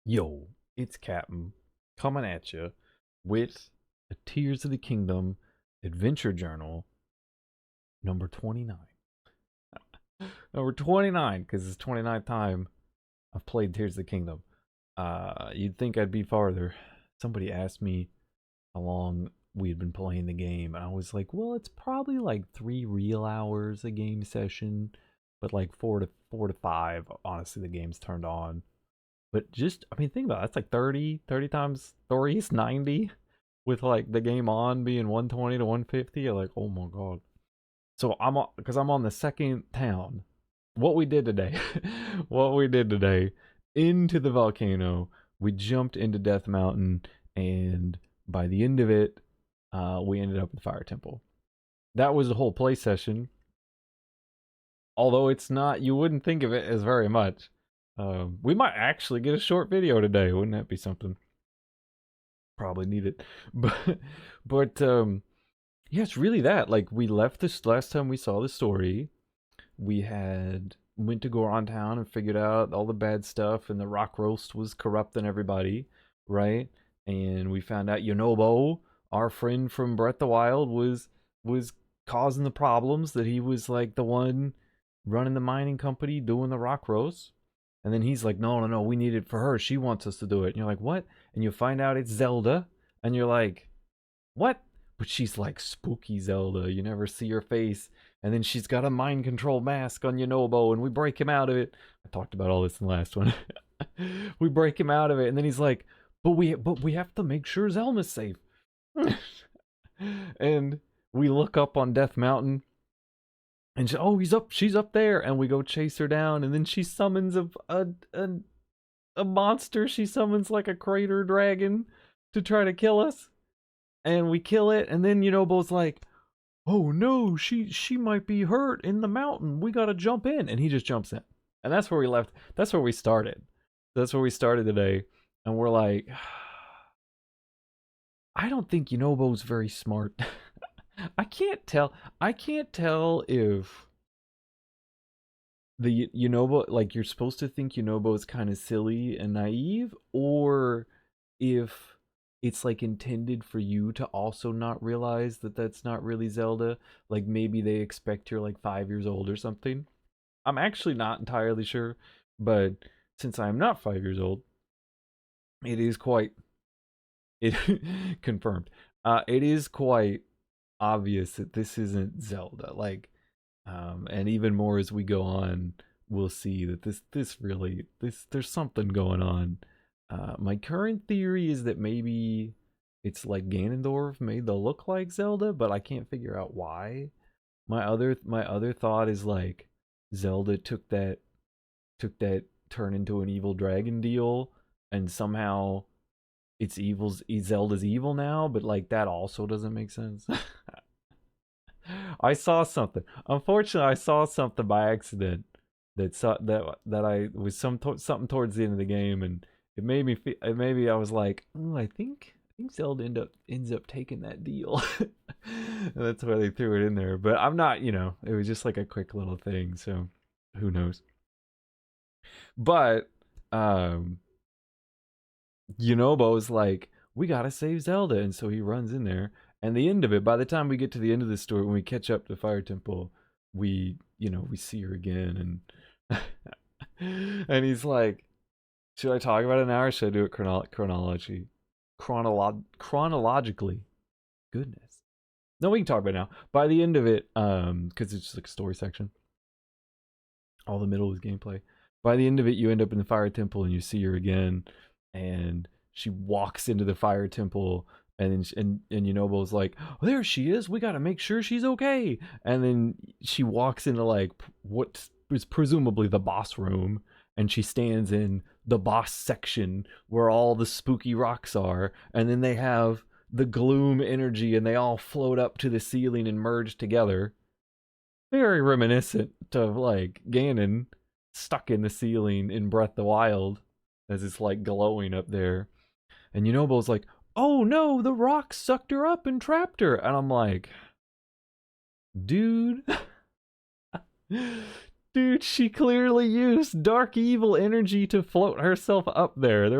Yo, it's Captain coming at you with a Tears of the Kingdom Adventure Journal number 29. Number 29, because it's 29th time I've played Tears of the Kingdom. You'd think I'd be farther. Somebody asked me how long we'd been playing the game, and I was like, well, it's probably like 3 real hours a game session, but like four to five, honestly, the game's turned on. But just, I mean, think about it. That's like 30 times 3 is 90 with like the game on being 120 to 150. You're like, oh my God. So because I'm on the second town. What we did today, what we did today, into the volcano, we jumped into Death Mountain, and by the end of it, we ended up at the Fire Temple. That was the whole play session. Although it's not, you wouldn't think of it as very much. We might actually get a short video today. Wouldn't that be something? Probably need it. But yeah, it's really that. Like, we left this last time we saw the story. We had went to Goron Town and figured out all the bad stuff, and the rock roast was corrupting everybody, right? And we found out Yonobo, our friend from Breath of the Wild, was causing the problems. That he was like the one running the mining company doing the rock roast. And then he's like, no, no, no, we need it for her. She wants us to do it. And you're like, what? And you find out it's Zelda. And you're like, what? But she's like spooky Zelda. You never see her face. And then she's got a mind control mask on Yonobo, and we break him out of it. I talked about all this in the last one. We break him out of it, and then he's like, but we have to make sure Zelma's safe. And we look up on Death Mountain, and she's up there, and we go chase her down, and then she summons a monster. She summons like a crater dragon to try to kill us, and we kill it, and then Yonobo's like, oh no, she might be hurt in the mountain. We gotta jump in, and he just jumps in, and that's where we left. That's where we started. That's where we started today, and we're like, I don't think Yonobo's very smart. I can't tell. I can't tell if the Yonobo, like, you're supposed to think Yonobo is kind of silly and naive, or if it's like intended for you to also not realize that that's not really Zelda. Like, maybe they expect you're like 5 years old or something. I'm actually not entirely sure, but since I'm not 5 years old, it is quite it confirmed. It is quite obvious that this isn't Zelda. Like, and even more as we go on, we'll see that this really there's something going on. My current theory is that maybe it's like Ganondorf made the look like Zelda, but I can't figure out why. My other thought is like Zelda took that turn into an evil dragon deal, and somehow Zelda's evil now, but like that also doesn't make sense. I saw something. Unfortunately, I saw something by accident that I was something towards the end of the game, and it made me feel. Maybe I was like, oh, I think Zelda ends up taking that deal. And that's why they threw it in there. But I'm not. It was just like a quick little thing. So who knows? But Yunobo's like, we gotta save Zelda, and so he runs in there. And the end of it, by the time we get to the end of the story, when we catch up to Fire Temple, we see her again, and and he's like, should I talk about it now, or should I do it chronologically? Goodness. No, we can talk about it now. By the end of it, because it's just like a story section. All the middle is gameplay. By the end of it, you end up in the Fire Temple, and you see her again, and she walks into the Fire Temple, and Yunobo's like, oh, there she is. We gotta make sure she's okay. And then she walks into like what is presumably the boss room, and she stands in the boss section where all the spooky rocks are, and then they have the gloom energy, and they all float up to the ceiling and merge together. Very reminiscent of like Ganon stuck in the ceiling in Breath of the Wild, as it's like glowing up there. And Yunobo's like, oh no, the rock sucked her up and trapped her. And I'm like, dude, Dude, she clearly used dark evil energy to float herself up there.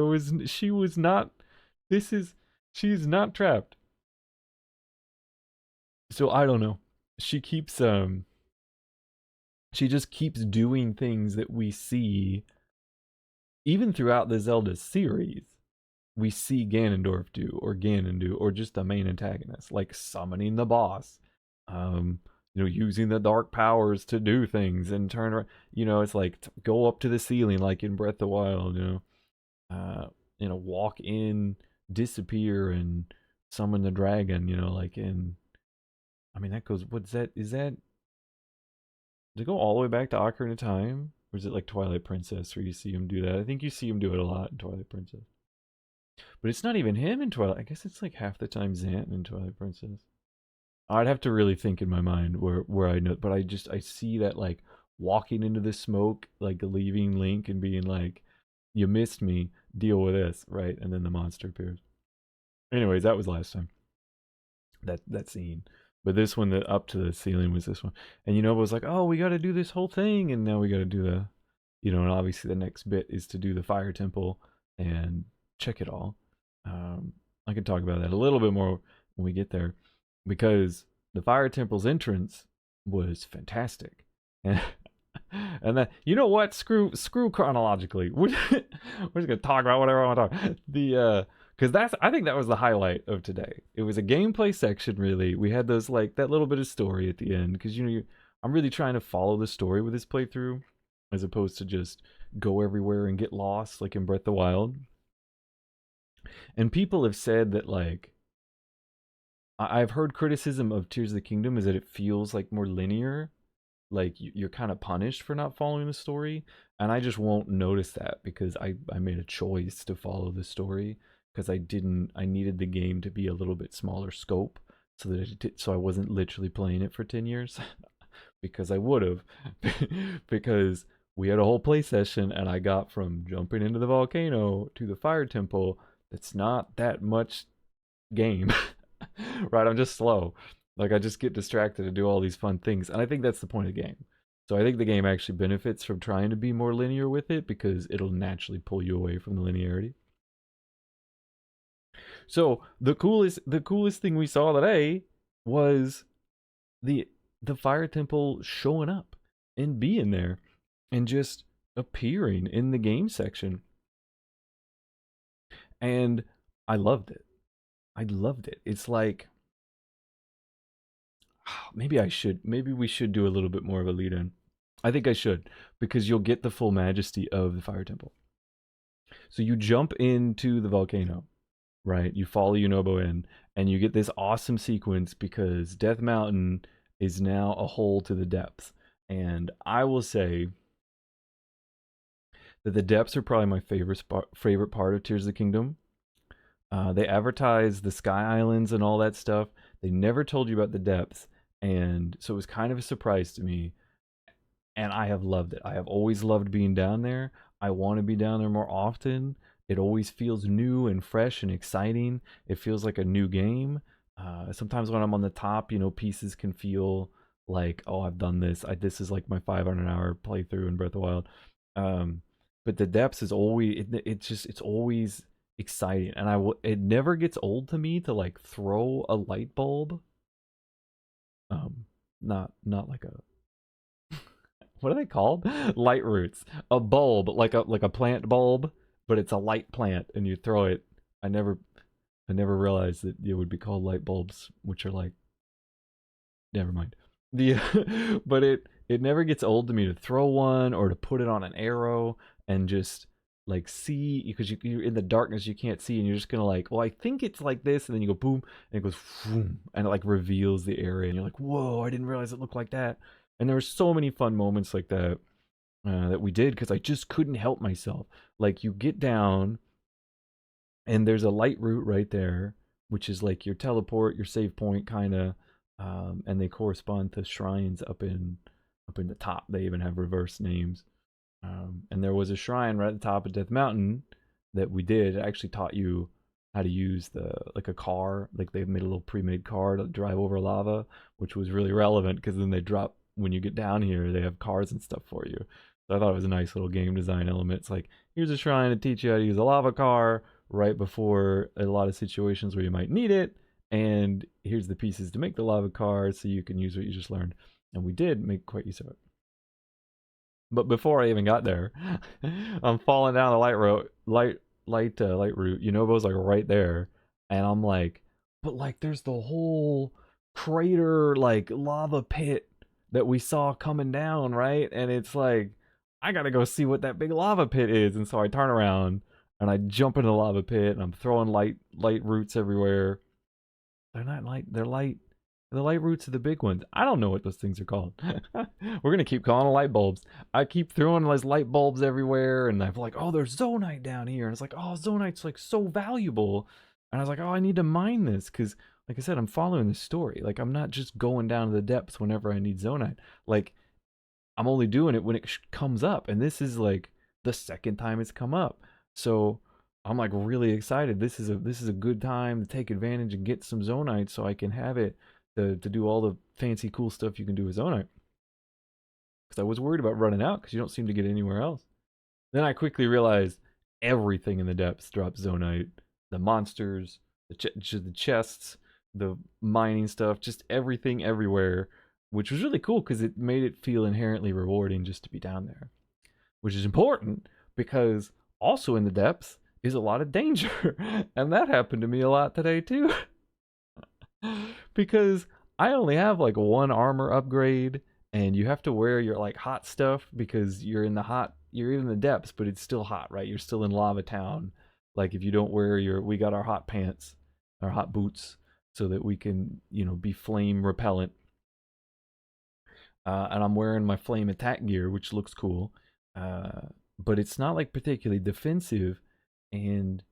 She was not, she's not trapped. So I don't know. She keeps, she just keeps doing things that we see even throughout the Zelda series. We see Ganondorf do, or Ganon do, or just the main antagonist, like summoning the boss, um, using the dark powers to do things and turn around. It's like go up to the ceiling, like in Breath of the Wild. Walk in, disappear, and summon the dragon. Like in. I mean, that goes. What's that? Is that? Does it go all the way back to Ocarina of Time, or is it like Twilight Princess where you see him do that? I think you see him do it a lot in Twilight Princess. But it's not even him in Twilight. I guess it's like half the time Xant in Twilight Princess. I'd have to really think in my mind where I know, but I see that like walking into the smoke, like leaving Link and being like, "You missed me. Deal with this," right? And then the monster appears. Anyways, that was last time. That scene. But this one, that up to the ceiling was this one, and it was like, "Oh, we got to do this whole thing," and now we got to do the, and obviously the next bit is to do the fire temple and check it all. I can talk about that a little bit more when we get there, because the fire temple's entrance was fantastic, and that what, screw chronologically. We're just gonna talk about whatever I want to talk. Because I think that was the highlight of today. It was a gameplay section, really. We had those like that little bit of story at the end, because I'm really trying to follow the story with this playthrough, as opposed to just go everywhere and get lost like in Breath of the Wild. And people have said that, like, I've heard criticism of Tears of the Kingdom is that it feels like more linear, like you're kind of punished for not following the story. And I just won't notice that, because I made a choice to follow the story, because I needed the game to be a little bit smaller scope, so that so I wasn't literally playing it for 10 years because I would have because we had a whole play session, and I got from jumping into the volcano to the fire temple. It's not that much game. Right? I'm just slow. Like, I just get distracted to do all these fun things, and I think that's the point of the game. So I think the game actually benefits from trying to be more linear with it, because it'll naturally pull you away from the linearity. So the coolest thing we saw today was the fire temple showing up and being there and just appearing in the game section. And I loved it. It's like, maybe we should do a little bit more of a lead in. I think I should, because you'll get the full majesty of the fire temple. So you jump into the volcano, right? You follow Bronobo in, and you get this awesome sequence, because Death Mountain is now a hole to the depths. And I will say that the depths are probably my favorite part of Tears of the Kingdom. They advertised the Sky Islands and all that stuff. They never told you about the depths, and so it was kind of a surprise to me. And I have loved it. I have always loved being down there. I want to be down there more often. It always feels new and fresh and exciting. It feels like a new game. Sometimes when I'm on the top, pieces can feel like, oh, I've done this. This is like my 500-hour playthrough in Breath of the Wild. But the depths is always, it's always exciting, and it never gets old to me to like throw a light bulb. Not like a what are they called? Light roots. A bulb, like a plant bulb, but it's a light plant, and you throw it. I never realized that it would be called light bulbs, which are like, never mind. But it never gets old to me to throw one, or to put it on an arrow and just like see, because you're in the darkness, you can't see, and you're just gonna like, well, I think it's like this, and then you go boom, and it goes boom, and it like reveals the area, and you're like, whoa, I didn't realize it looked like that. And there were so many fun moments like that that we did, because I just couldn't help myself. Like, you get down, and there's a light route right there, which is like your teleport, your save point, kind of, and they correspond to shrines up in the top. They even have reverse names. And there was a shrine right at the top of Death Mountain that we did. It actually taught you how to use a car. Like, they made a little pre-made car to drive over lava, which was really relevant, because then they drop when you get down here, they have cars and stuff for you. So I thought it was a nice little game design element. It's like, here's a shrine to teach you how to use a lava car right before a lot of situations where you might need it. And here's the pieces to make the lava car so you can use what you just learned. And we did make quite use of it. But before I even got there, I'm falling down the light road, light route. Yunobo's like right there, and I'm like, but like there's the whole crater like lava pit that we saw coming down, right? And it's like I gotta go see what that big lava pit is, and so I turn around and I jump into the lava pit, and I'm throwing light roots everywhere. They're not light. They're light. The light roots are the big ones. I don't know what those things are called. We're gonna keep calling them light bulbs. I keep throwing those light bulbs everywhere, and I'm like, oh, there's zonite down here. And it's like, oh, zonite's like so valuable. And I was like, oh, I need to mine this because, like I said, I'm following the story. Like I'm not just going down to the depths whenever I need zonite. Like I'm only doing it when it comes up, and this is like the second time it's come up. So I'm like really excited. This is a good time to take advantage and get some zonite so I can have it to do all the fancy cool stuff you can do with zonite. Because I was worried about running out because you don't seem to get anywhere else. Then I quickly realized everything in the depths drops zonite. The monsters, the chests, the mining stuff, just everything everywhere, which was really cool because it made it feel inherently rewarding just to be down there. Which is important because also in the depths is a lot of danger. And that happened to me a lot today too. Because I only have like one armor upgrade, and you have to wear your like hot stuff because you're in the depths, but it's still hot, right? You're still in lava town. Like if you don't wear we got our hot pants, our hot boots, so that we can, be flame repellent. And I'm wearing my flame attack gear, which looks cool. But it's not like particularly defensive, and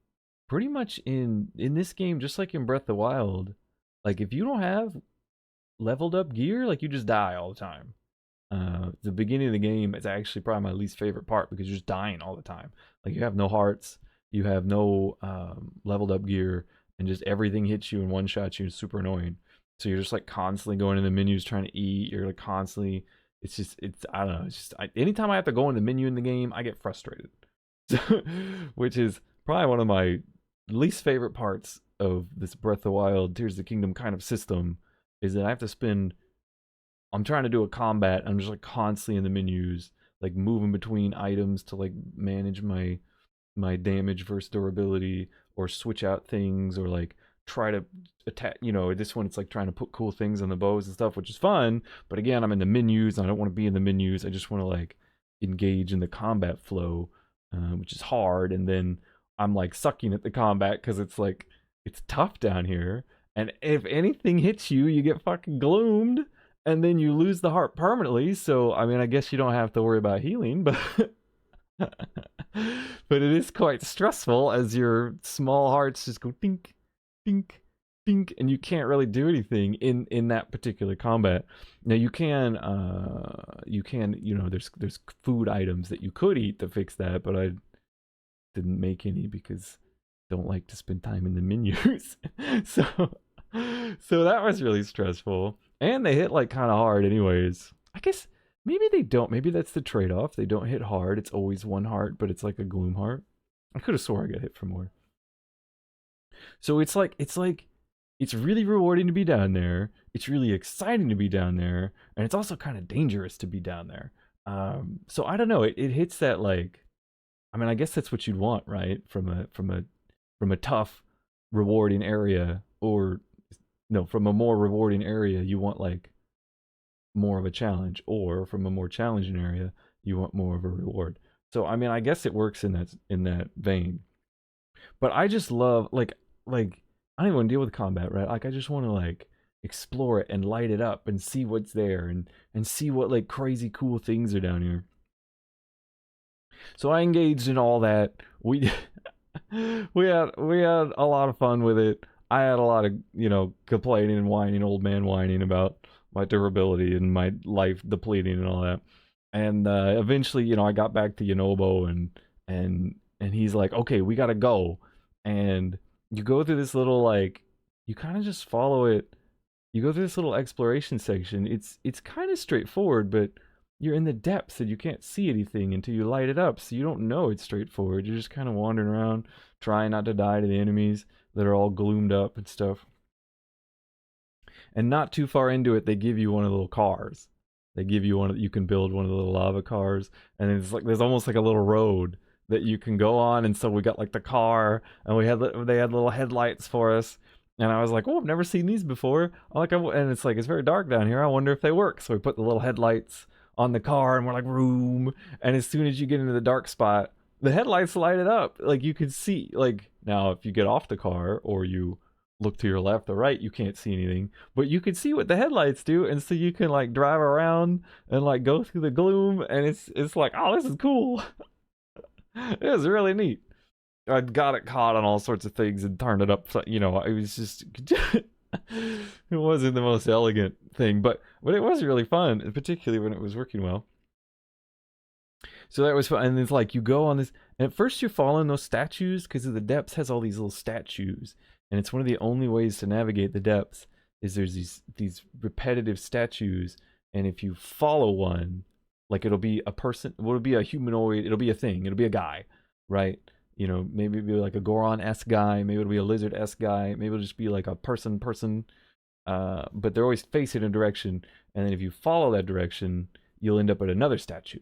pretty much in this game, just like in Breath of the Wild, like if you don't have leveled up gear, like you just die all the time. The beginning of the game is actually probably my least favorite part because you're just dying all the time. Like you have no hearts, you have no leveled up gear, and just everything hits you and one shots you. It's super annoying. So you're just like constantly going in the menus trying to eat. You're like constantly. It's I don't know. It's just anytime I have to go in the menu in the game, I get frustrated. Which is probably one of my least favorite parts of this Breath of the Wild, Tears of the Kingdom kind of system, is that I have to spend. I'm trying to do a combat. I'm just like constantly in the menus, like moving between items to like manage my damage versus durability, or switch out things, or like try to attack. This one it's like trying to put cool things on the bows and stuff, which is fun. But again, I'm in the menus. And I don't want to be in the menus. I just want to like engage in the combat flow, which is hard. And then I'm like sucking at the combat because it's like it's tough down here. And if anything hits you, you get fucking gloomed, and then you lose the heart permanently. So I mean, I guess you don't have to worry about healing, but but it is quite stressful as your small hearts just go dink, dink, dink, and you can't really do anything in that particular combat. Now you can there's food items that you could eat to fix that, but I didn't make any because I don't like to spend time in the menus. So that was really stressful. And they hit like kind of hard anyways. I guess maybe they don't. Maybe that's the trade-off. They don't hit hard. It's always one heart, but it's like a gloom heart. I could have swore I got hit for more. So it's really rewarding to be down there. It's really exciting to be down there, and it's also kind of dangerous to be down there. So I don't know. It hits that like, I mean, I guess that's what you'd want, right? From a tough, rewarding area, or no, from a more rewarding area, you want like more of a challenge, or from a more challenging area, you want more of a reward. So I mean, I guess it works in that vein. But I just love like I don't even want to deal with combat, right? Like I just want to like explore it and light it up and see what's there, and see what like crazy cool things are down here. So I engaged in all that. We we had a lot of fun with it. I had a lot of complaining and whining, old man whining about my durability and my life depleting and all that. And eventually, I got back to Yunobo, and he's like, okay, we gotta go. And you go through this little like, you kind of just follow it. you go through this little exploration section. It's kind of straightforward, but you're in the depths and you can't see anything until you light it up, so you don't know it's straightforward. You're just kind of wandering around, trying not to die to the enemies that are all gloomed up and stuff. And not too far into it, they give you one of the little cars. They give you you can build one of the little lava cars, and it's like there's almost like a little road that you can go on. And so we got like the car, and they had little headlights for us. And I was like, oh, I've never seen these before. And it's like it's very dark down here. I wonder if they work. So we put the little headlights on the car, and we're like, room. And as soon as you get into the dark spot, the headlights light it up. Like you can see. Like now, if you get off the car or you look to your left or right, you can't see anything, but you can see what the headlights do, and so you can like drive around and like go through the gloom, and it's like, oh, this is cool. It was really neat. I got it caught on all sorts of things and turned it up. You know, it was just it wasn't the most elegant thing, but it was really fun, particularly when it was working well. So that was fun. And it's like you go on this, and at first you're following those statues because the depths has all these little statues, and it's one of the only ways to navigate the depths is there's these repetitive statues, and if you follow one, like it'll be a person, it'll be a humanoid, it'll be a thing, it'll be a guy, right? You know, maybe it'll be like a Goron-esque guy, maybe it'll be a lizard-esque guy, maybe it'll just be like a person, but they're always facing a direction, and then if you follow that direction, you'll end up at another statue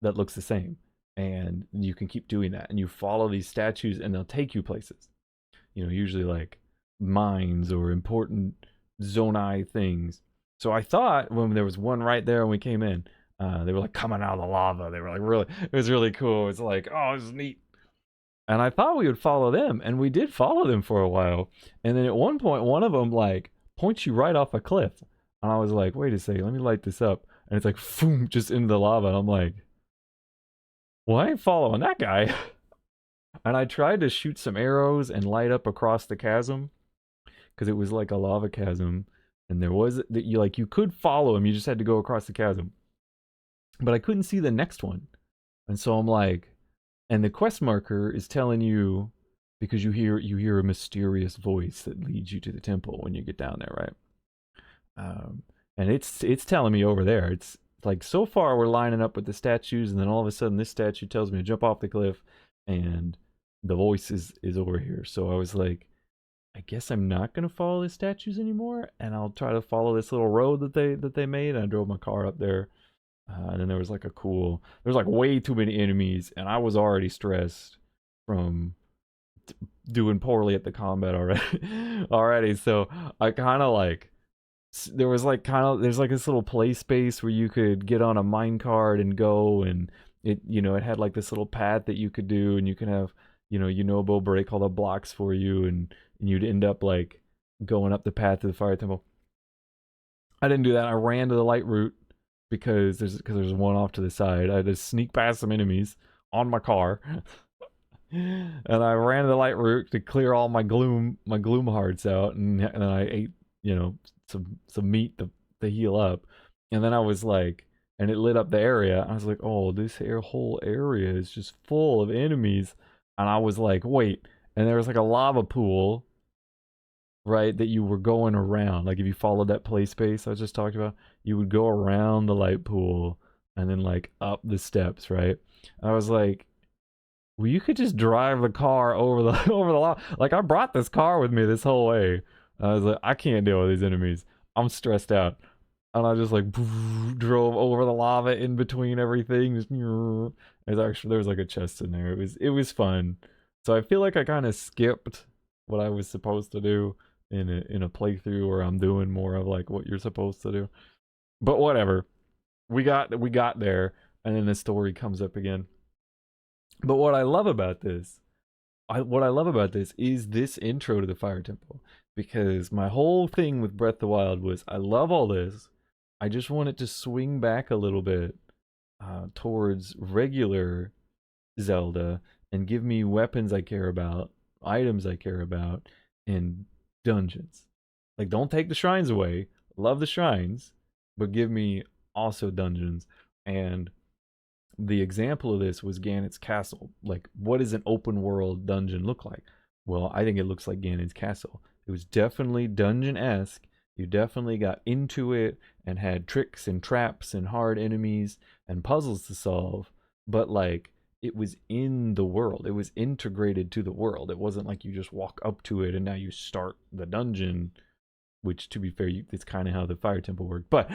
that looks the same, and you can keep doing that, and you follow these statues, and they'll take you places. You know, usually like mines or important zonai things. So I thought when there was one right there when we came in, they were like coming out of the lava. They were like really, it was really cool. It's like, oh, this is neat. And I thought we would follow them, and we did follow them for a while. And then at one point, one of them like points you right off a cliff, and I was like, wait a second, let me light this up. And it's like, boom, just into the lava. And I'm like, well, I ain't following that guy. And I tried to shoot some arrows and light up across the chasm because it was like a lava chasm, and there was that you could follow him, you just had to go across the chasm. But I couldn't see the next one, and so I'm like, and the quest marker is telling you because you hear a mysterious voice that leads you to the temple when you get down there, right? And it's telling me over there. It's like so far we're lining up with the statues, and then all of a sudden this statue tells me to jump off the cliff, and the voice is over here. So I was like, I guess I'm not gonna follow the statues anymore, and I'll try to follow this little road that they made. And I drove my car up there, and then there was like there's like way too many enemies, and I was already stressed from doing poorly at the combat already. So I kind of like there's like this little play space where you could get on a mine cart and go, and it had like this little path that you could do, and you can have Yunobo break all the blocks for you, and you'd end up like going up the path to the fire temple. I didn't do that. I ran to the light route because there's one off to the side. I had to sneak past some enemies on my car. And I ran to the light route to clear all my gloom hearts out, and then I ate some meat to heal up. And then I was like, and it lit up the area. I was like, oh, this whole area is just full of enemies. And I was like, wait. And there was like a lava pool, right, that you were going around. Like if you followed that play space I just talked about, you would go around the light pool and then like up the steps, right? And I was like, well, you could just drive the car over the lava. Like I brought this car with me this whole way. I was like, I can't deal with these enemies. I'm stressed out. And I just like drove over the lava in between everything. There was like a chest in there. It was fun. So I feel like I kind of skipped what I was supposed to do in a playthrough where I'm doing more of like what you're supposed to do. But whatever. We got there, and then the story comes up again. But what I love about this is this intro to the Fire Temple, because my whole thing with Breath of the Wild was I love all this. I just want it to swing back a little bit towards regular Zelda and give me weapons I care about, items I care about, and dungeons. Like, don't take the shrines away. Love the shrines, but give me also dungeons. And the example of this was Ganon's castle. Like, what does an open world dungeon look like? Well, I think it looks like Ganon's castle. It was definitely dungeon-esque. You definitely got into it and had tricks and traps and hard enemies and puzzles to solve, but like it was in the world. It was integrated to the world. It wasn't like you just walk up to it and now you start the dungeon, which to be fair, it's kind of how the fire temple worked. But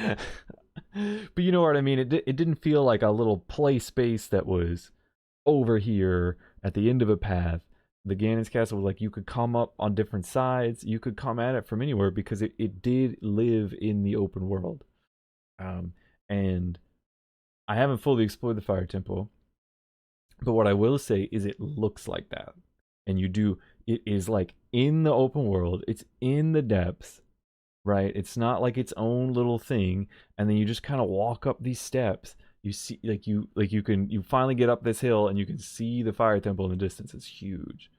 but you know what I mean? It didn't feel like a little play space that was over here at the end of a path. The Ganon's castle was like you could come up on different sides, you could come at it from anywhere because it did live in the open world. And I haven't fully explored the fire temple, but what I will say is it looks like that. And it is like in the open world, it's in the depths, right? It's not like its own little thing, and then you just kind of walk up these steps. You see, you finally get up this hill and you can see the fire temple in the distance. It's huge.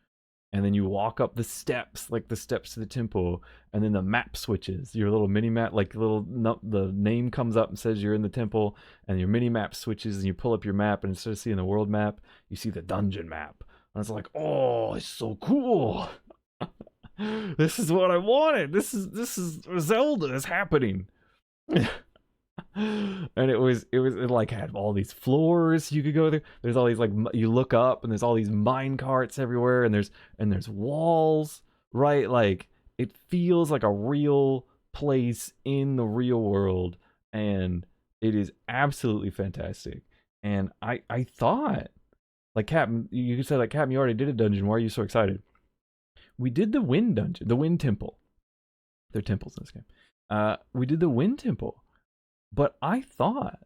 And then you walk up the steps, like the steps to the temple, and then the map switches. Your little mini map, the name comes up and says you're in the temple, and your mini map switches, and you pull up your map, and instead of seeing the world map, you see the dungeon map. And it's like, oh, it's so cool. This is what I wanted. This is Zelda is happening. And it like had all these floors you could go there. There's all these like you look up and there's all these mine carts everywhere, and there's walls, right? Like it feels like a real place in the real world, and it is absolutely fantastic. And I thought, like, Captain, you said, like, Captain, you already did a dungeon. Why are you so excited? We did the Wind Dungeon, the Wind Temple. They're temples in this game. We did the Wind Temple. But I thought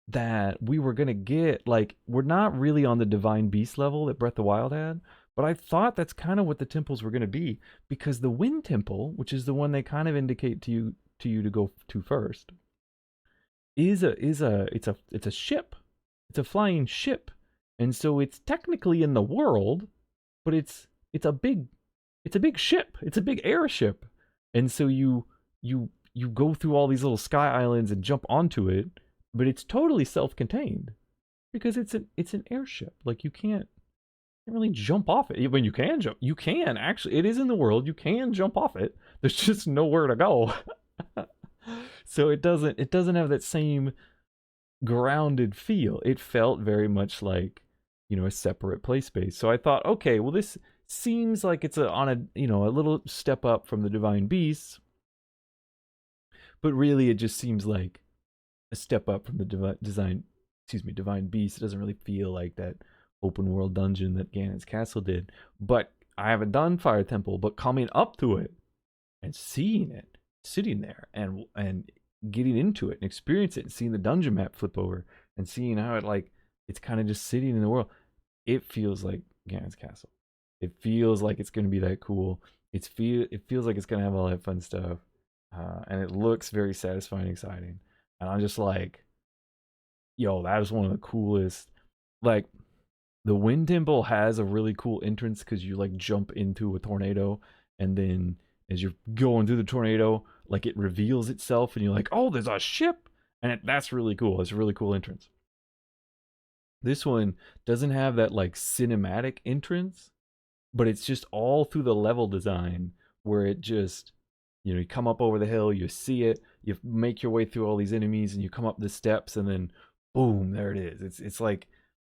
that we were going to get, like, we're not really on the Divine Beast level that Breath of the Wild had, but I thought that's kind of what the temples were going to be, because the Wind Temple, which is the one they kind of indicate to you to go to first, it's a ship. It's a flying ship. And so it's technically in the world, but it's a big ship. It's a big airship. And so you go through all these little sky islands and jump onto it, but it's totally self-contained because it's an airship. Like you can't really jump off it. When you can jump, you can actually. It is in the world. You can jump off it. There's just nowhere to go. So it doesn't have that same grounded feel. It felt very much like, a separate play space. So I thought, okay, well, this seems like it's a little step up from the Divine Beasts. But really, it just seems like a step up from the Divine Beast. It doesn't really feel like that open world dungeon that Ganon's Castle did. But I haven't done Fire Temple, but coming up to it and seeing it, sitting there and getting into it and experiencing it and seeing the dungeon map flip over and seeing how it's kind of just sitting in the world, it feels like Ganon's Castle. It feels like it's going to be that cool. It feels like it's going to have all that fun stuff. And it looks very satisfying and exciting. And I'm just like, yo, that is one of the coolest. Like, the Wind Temple has a really cool entrance because you like jump into a tornado, and then as you're going through the tornado, like it reveals itself, and you're like, oh, there's a ship, and that's really cool. It's a really cool entrance. This one doesn't have that like cinematic entrance, but it's just all through the level design where it just, you come up over the hill, you see it, you make your way through all these enemies, and you come up the steps, and then boom, there it is. It's like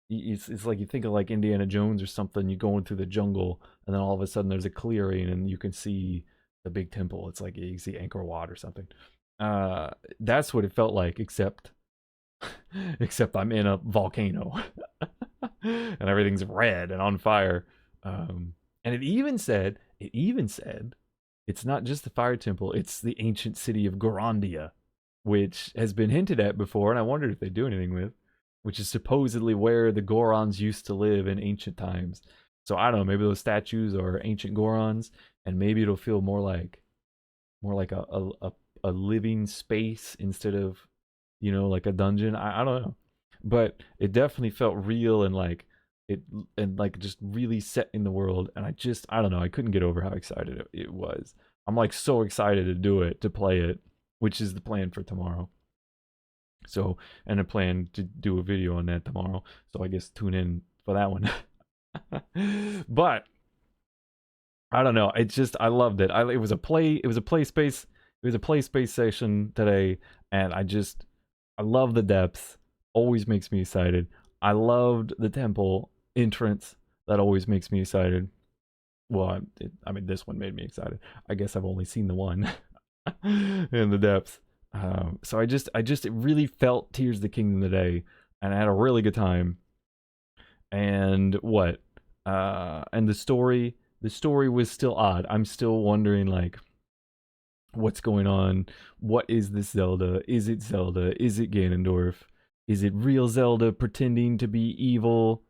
you think of like Indiana Jones or something. You're going through the jungle, and then all of a sudden there's a clearing, and you can see the big temple. It's like you see Angkor Wat or something. That's what it felt like, except I'm in a volcano, and everything's red and on fire. And it even said it's not just the fire temple, it's the ancient city of Gorondia, which has been hinted at before, and I wondered if they'd do anything with, which is supposedly where the Gorons used to live in ancient times. So I don't know, maybe those statues are ancient Gorons, and maybe it'll feel more like a living space instead of, like a dungeon. I don't know. But it definitely felt real and like just really set in the world, and I don't know, I couldn't get over how excited it was. I'm like so excited to do it, to play it, which is the plan for tomorrow. So, and I plan to do a video on that tomorrow, so I guess tune in for that one. But I don't know, I loved it. It was a play space. There's a play space session today, and I love the depths. Always makes me excited. I loved the temple entrance. That always makes me excited. Well, I mean, this one made me excited. I guess I've only seen the one in the depths. So it really felt Tears of the Kingdom today, and I had a really good time. And what? And the story was still odd. I'm still wondering, like, what's going on? What is this Zelda? Is it Zelda? Is it Ganondorf? Is it real Zelda pretending to be evil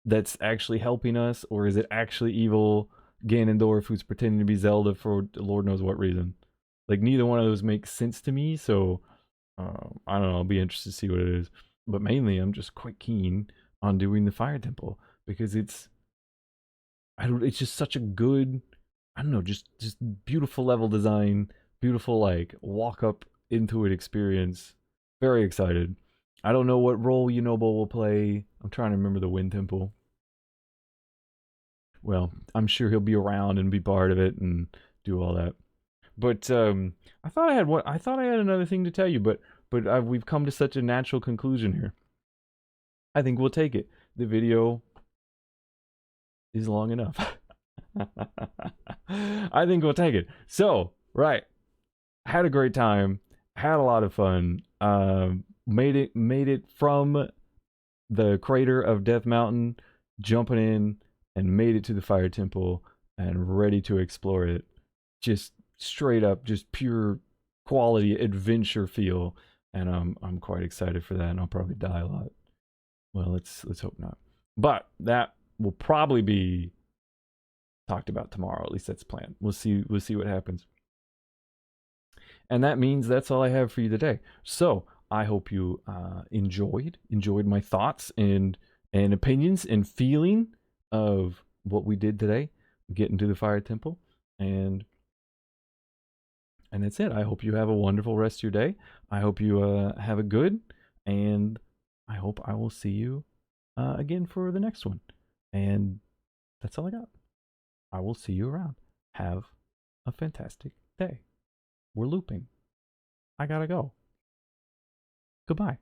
that's actually helping us? Or is it actually evil Ganondorf who's pretending to be Zelda for Lord knows what reason? Like, neither one of those makes sense to me, so I don't know. I'll be interested to see what it is. But mainly, I'm just quite keen on doing the Fire Temple because it's just such a good, I don't know, just beautiful level design, beautiful like walk up into it experience. Very excited. I don't know what role Yunobo will play. I'm trying to remember the Wind Temple. Well, I'm sure he'll be around and be part of it and do all that. But I thought I had one. I thought I had another thing to tell you, but we've come to such a natural conclusion here. I think we'll take it. The video is long enough. I think we'll take it. So, right, had a great time, had a lot of fun. Made it from the crater of Death Mountain, jumping in, and made it to the Fire Temple and ready to explore it. Just straight up, just pure quality adventure feel, and I'm quite excited for that. And I'll probably die a lot. Well, let's hope not. But that will probably be talked about tomorrow. At least that's planned. We'll see what happens. And that means that's all I have for you today. So I hope you enjoyed my thoughts and opinions and feeling of what we did today, getting to the Fire Temple, and that's it. I hope you have a wonderful rest of your day. I hope you have a good, and I hope I will see you again for the next one. And that's all I got. I will see you around. Have a fantastic day. We're looping. I gotta go. Goodbye.